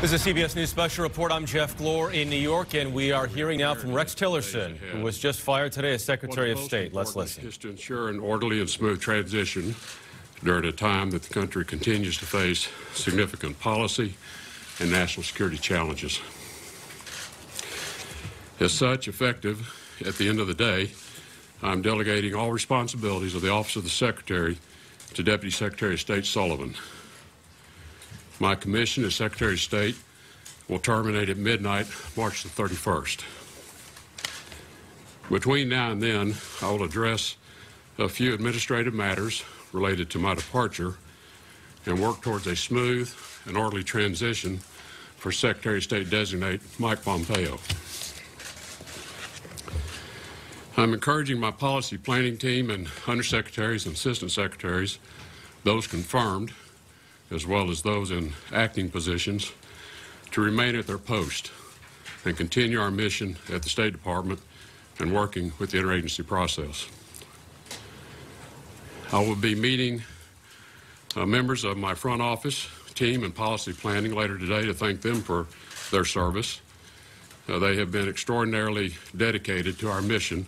This is a CBS News Special Report. I'm Jeff Glor in New York, and we are hearing now from Rex Tillerson, who was just fired today as Secretary of State. Let's listen. Is to ensure an orderly and smooth transition during a time that the country continues to face significant policy and national security challenges. As such, effective at the end of the day, I'm delegating all responsibilities of the Office of the Secretary to Deputy Secretary of State Sullivan. My commission as Secretary of State will terminate at midnight, March the 31st. Between now and then, I will address a few administrative matters related to my departure and work towards a smooth and orderly transition for Secretary of State designate Mike Pompeo. I'm encouraging my policy planning team and undersecretaries and assistant secretaries, those confirmed, as well as those in acting positions, to remain at their post and continue our mission at the State Department and working with the interagency process. I will be meeting members of my front office team and policy planning later today to thank them for their service. They have been extraordinarily dedicated to our mission,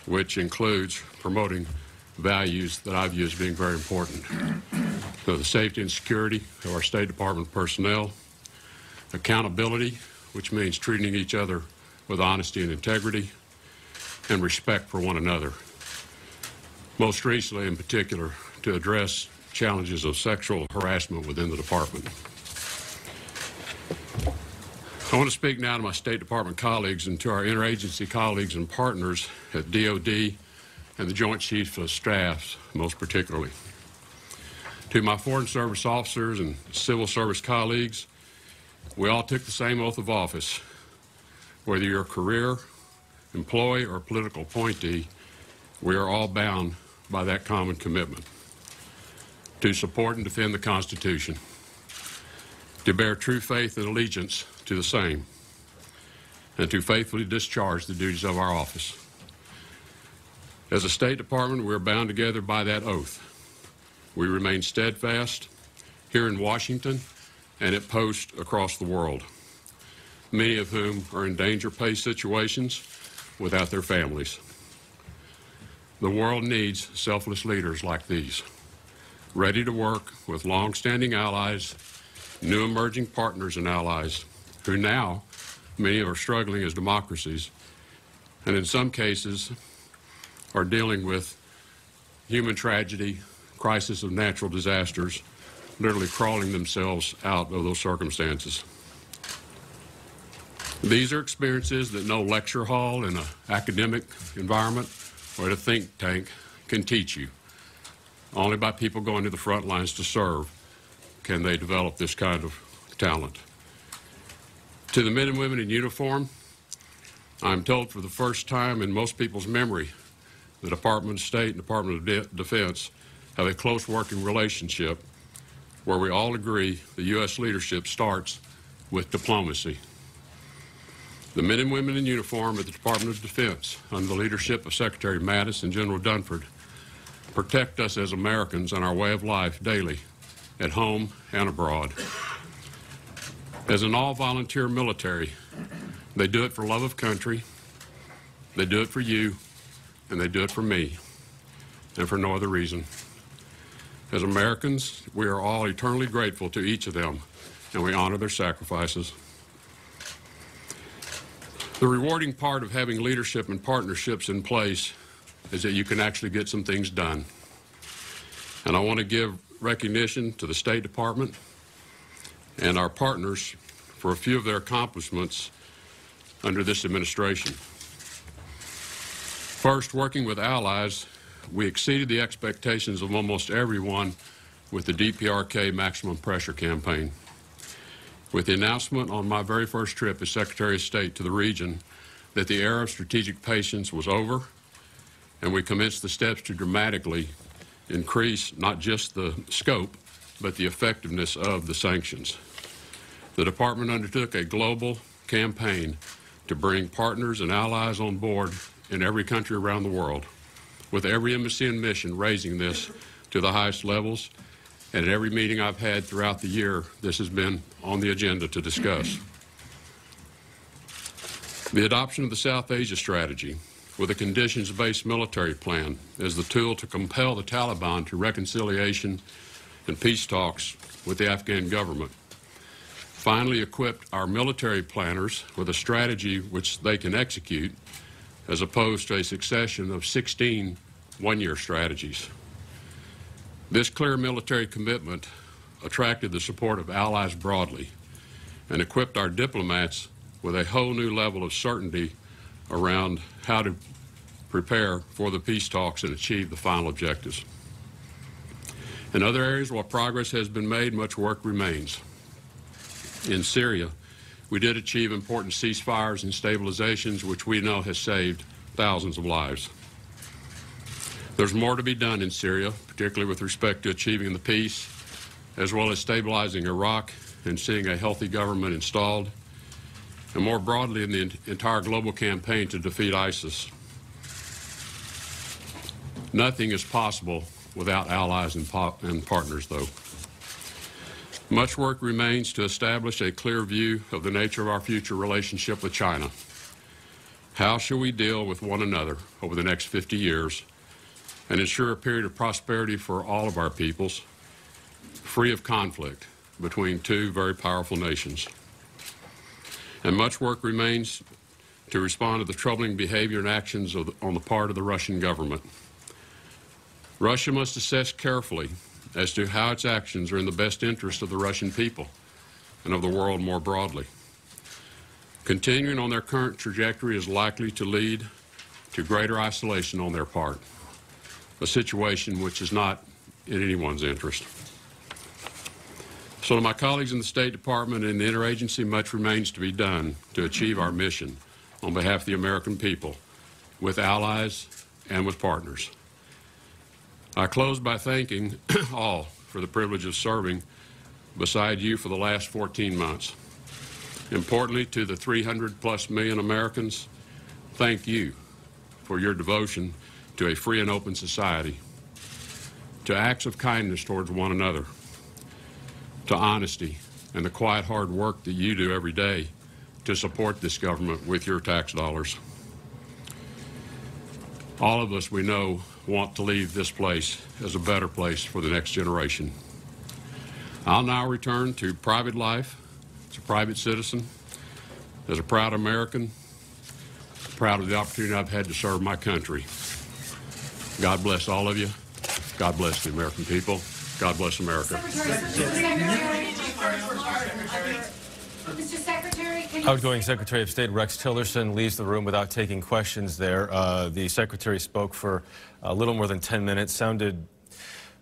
which includes promoting values that I view as being very important. So the safety and security of our State Department personnel, accountability, which means treating each other with honesty and integrity, and respect for one another. Most recently, in particular, to address challenges of sexual harassment within the department. I want to speak now to my State Department colleagues and to our interagency colleagues and partners at DOD and the Joint Chiefs of Staff, most particularly. To my Foreign Service officers and civil service colleagues, we all took the same oath of office. Whether you're a career, employee, or political appointee, we are all bound by that common commitment to support and defend the Constitution, to bear true faith and allegiance to the same, and to faithfully discharge the duties of our office. As a State Department, we are bound together by that oath. We remain steadfast here in Washington and at posts across the world, many of whom are in danger-pay situations without their families. The world needs selfless leaders like these, ready to work with long-standing allies, new emerging partners and allies, who now, many are struggling as democracies, and in some cases are dealing with human tragedy, crisis of natural disasters, literally crawling themselves out of those circumstances. These are experiences that no lecture hall in an academic environment or at a think tank can teach you. Only by people going to the front lines to serve can they develop this kind of talent. To the men and women in uniform, I'm told for the first time in most people's memory, the Department of State and Department of Defense have a close working relationship where we all agree the U.S. leadership starts with diplomacy. The men and women in uniform at the Department of Defense, under the leadership of Secretary Mattis and General Dunford, protect us as Americans and our way of life daily, at home and abroad. As an all-volunteer military, they do it for love of country, they do it for you, and they do it for me, and for no other reason. As Americans, we are all eternally grateful to each of them, and we honor their sacrifices. The rewarding part of having leadership and partnerships in place is that you can actually get some things done. And I want to give recognition to the State Department and our partners for a few of their accomplishments under this administration. First, working with allies, we exceeded the expectations of almost everyone with the DPRK maximum pressure campaign. With the announcement on my very first trip as Secretary of State to the region that the era of strategic patience was over, and we commenced the steps to dramatically increase not just the scope, but the effectiveness of the sanctions. The Department undertook a global campaign to bring partners and allies on board in every country around the world, with every embassy and mission raising this to the highest levels and at every meeting I've had throughout the year, this has been on the agenda to discuss. The adoption of the South Asia strategy with a conditions-based military plan as the tool to compel the Taliban to reconciliation and peace talks with the Afghan government finally equipped our military planners with a strategy which they can execute as opposed to a succession of 16 one-year strategies. This clear military commitment attracted the support of allies broadly and equipped our diplomats with a whole new level of certainty around how to prepare for the peace talks and achieve the final objectives. In other areas, while progress has been made, much work remains. In Syria, we did achieve important ceasefires and stabilizations, which we know has saved thousands of lives. There's more to be done in Syria, particularly with respect to achieving the peace, as well as stabilizing Iraq and seeing a healthy government installed, and more broadly in the entire global campaign to defeat ISIS. Nothing is possible without allies and partners, though. Much work remains to establish a clear view of the nature of our future relationship with China. How shall we deal with one another over the next 50 years and ensure a period of prosperity for all of our peoples, free of conflict between two very powerful nations? And much work remains to respond to the troubling behavior and actions on the part of the Russian government. Russia must assess carefully as to how its actions are in the best interest of the Russian people and of the world more broadly. Continuing on their current trajectory is likely to lead to greater isolation on their part, a situation which is not in anyone's interest. So to my colleagues in the State Department and the interagency, much remains to be done to achieve our mission on behalf of the American people, with allies and with partners. I close by thanking all for the privilege of serving beside you for the last 14 months. Importantly, to the 300+ million Americans, thank you for your devotion to a free and open society, to acts of kindness towards one another, to honesty and the quiet hard work that you do every day to support this government with your tax dollars. All of us, we know, want to leave this place as a better place for the next generation. I'll now return to private life as a private citizen, as a proud American, proud of the opportunity I've had to serve my country. God bless all of you. God bless the American people. God bless America. Mr. Secretary, Outgoing Secretary of State Rex Tillerson leaves the room without taking questions there. The Secretary spoke for a little more than 10 minutes, sounded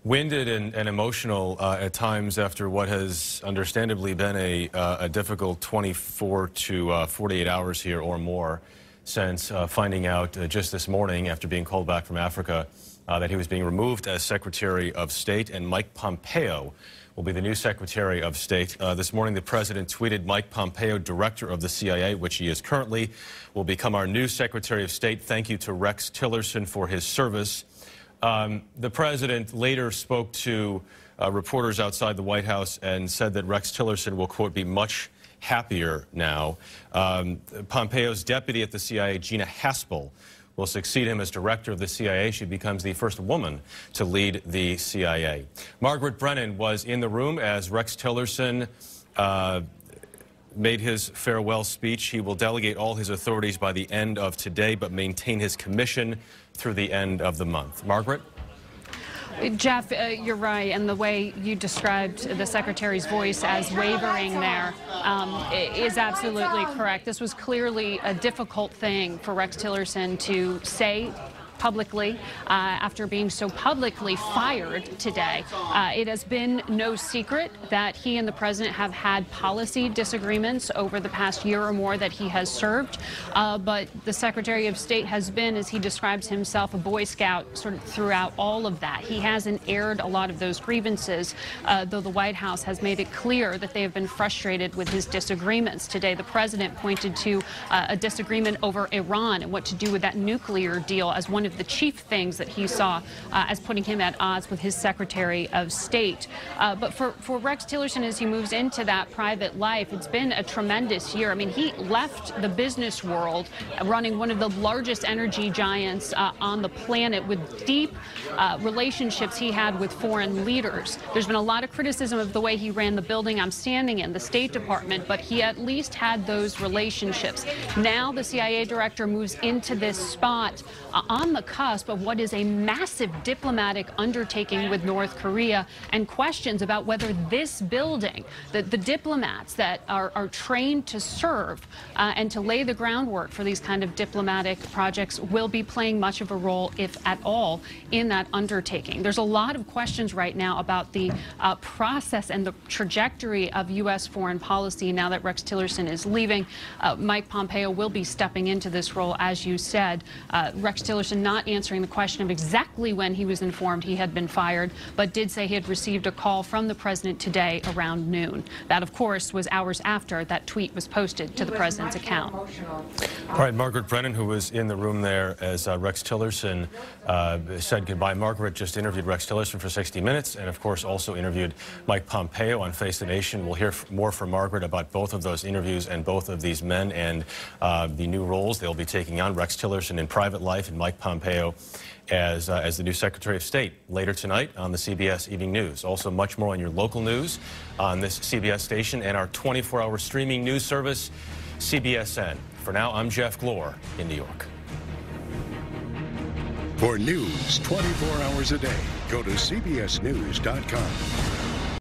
winded and emotional at times after what has understandably been a difficult 24 to 48 hours here or more since finding out just this morning after being called back from Africa that he was being removed as Secretary of State, and Mike Pompeo will be the new Secretary of State. This morning, the President tweeted Mike Pompeo, Director of the CIA, which he is currently, will become our new Secretary of State. Thank you to Rex Tillerson for his service. The President later spoke to reporters outside the White House and said that Rex Tillerson will, quote, be much happier now. Pompeo's deputy at the CIA, Gina Haspel, will succeed him as director of the CIA. She becomes the first woman to lead the CIA. Margaret Brennan was in the room as Rex Tillerson made his farewell speech. He will delegate all his authorities by the end of today, but maintain his commission through the end of the month. Margaret? Jeff, you're right, and the way you described the Secretary's voice as wavering there is absolutely correct. This was clearly a difficult thing for Rex Tillerson to say publicly after being so publicly fired today. It has been no secret that he and the president have had policy disagreements over the past year or more that he has served, but the Secretary of State has been, as he describes himself, a Boy Scout sort of throughout all of that. He hasn't aired a lot of those grievances, though the White House has made it clear that they have been frustrated with his disagreements. Today, the president pointed to a disagreement over Iran and what to do with that nuclear deal as one of of the chief things that he saw as putting him at odds with his Secretary of State. But for Rex Tillerson, as he moves into that private life, it's been a tremendous year. I mean, he left the business world running one of the largest energy giants on the planet with deep relationships he had with foreign leaders. There's been a lot of criticism of the way he ran the building I'm standing in, the State Department, but he at least had those relationships. Now the CIA director moves into this spot on the cusp of what is a massive diplomatic undertaking with North Korea, and questions about whether this building, the diplomats that are trained to serve and to lay the groundwork for these kind of diplomatic projects, will be playing much of a role, if at all, in that undertaking. There's a lot of questions right now about the process and the trajectory of U.S. foreign policy now that Rex Tillerson is leaving. Mike Pompeo will be stepping into this role, as you said. Rex Tillerson not answering the question of exactly when he was informed he had been fired, but did say he had received a call from the president today around noon. That, of course, was hours after that tweet was posted to the president's account. All right, Margaret Brennan, who was in the room there as Rex Tillerson said goodbye. Margaret just interviewed Rex Tillerson for 60 Minutes and, of course, also interviewed Mike Pompeo on Face the Nation. We'll hear more from Margaret about both of those interviews and both of these men and the new roles they'll be taking on. Rex Tillerson in private life and Mike Pompeo as the new Secretary of State later tonight on the CBS Evening News. Also much more on your local news on this CBS station and our 24-hour streaming news service, CBSN. For now, I'm Jeff Glor in New York. For news 24 hours a day, go to CBSNews.com.